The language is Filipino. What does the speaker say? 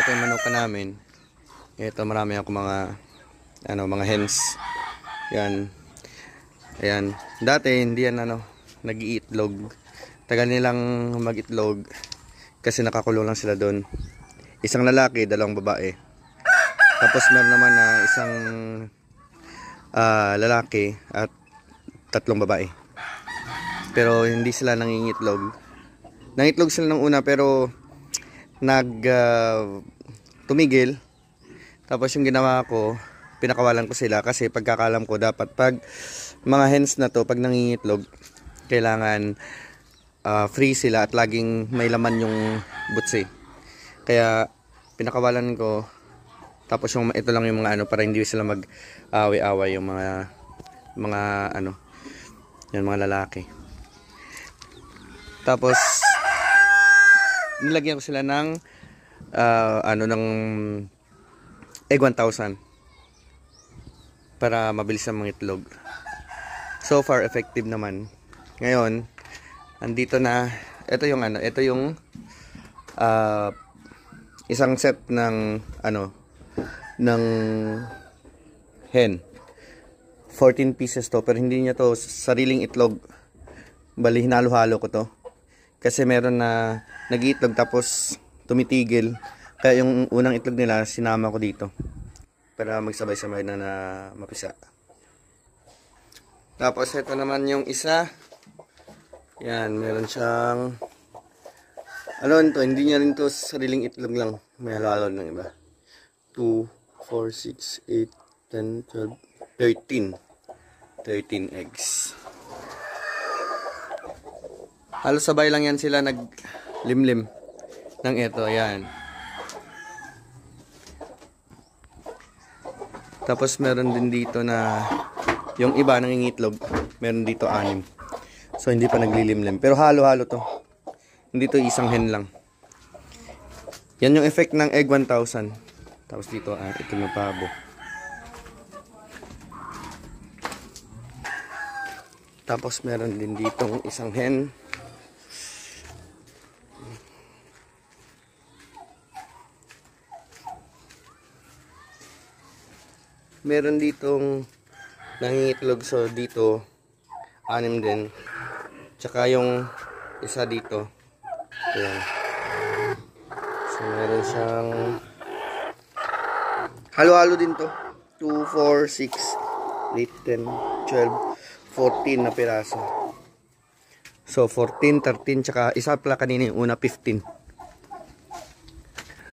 ito yung manukan namin. Ito marami ako mga hens. Yan. Ayan. Dati hindi yan nag-iitlog. Tagal nilang mag-itlog kasi nakakulong lang sila doon. Isang lalaki, dalawang babae. Tapos meron naman na isang lalaki at tatlong babae. Pero hindi sila nangingitlog. Nangitlog sila nung una pero tumigil. Tapos yung ginawa ko, pinakawalan ko sila kasi pagkakalam ko dapat pag mga hens na to, pag nangingitlog, kailangan free sila at laging may laman yung butsi. Kaya pinakawalan ko. Tapos ito lang yung mga para hindi sila mag-away-away yung mga yan mga lalaki. Tapos nilagyan ko sila ng ng egg 1,000 para mabilis ang mga itlog. So far effective naman. Ngayon, andito na ito yung isang set ng ng hen. 14 pieces to, pero hindi niya to sariling itlog. Bali hinalo-halo ko to. Kasi meron na nag-iitlog tapos tumitigil. Kaya yung unang itlog nila sinama ko dito para magsabay-sabay na mapisa. Tapos ito naman yung isa. Yan, meron siyang hindi niya rin to sariling itlog lang. May halo-halo ng iba. 2, 4, 6, 8, 10, 12, 13 eggs. Halos sabay lang yan sila naglimlim ng ito. Ayan. Tapos meron din dito na yung iba nangingitlog. Meron dito 6. So hindi pa naglilimlim. Pero halo-halo to. Hindi to isang hen lang. Yan yung effect ng egg 1,000. Tapos dito ito yung pabo. Tapos meron din ditong isang hen. Meron ditong nangingitlog, so dito 6 din. Tsaka yung isa dito. Ayan. So meron siyang halo-halo din to. 2, 4, 6, 8, 10, 12, 14 na piraso. So 14, 13, tsaka isa pala kanina yung una 15.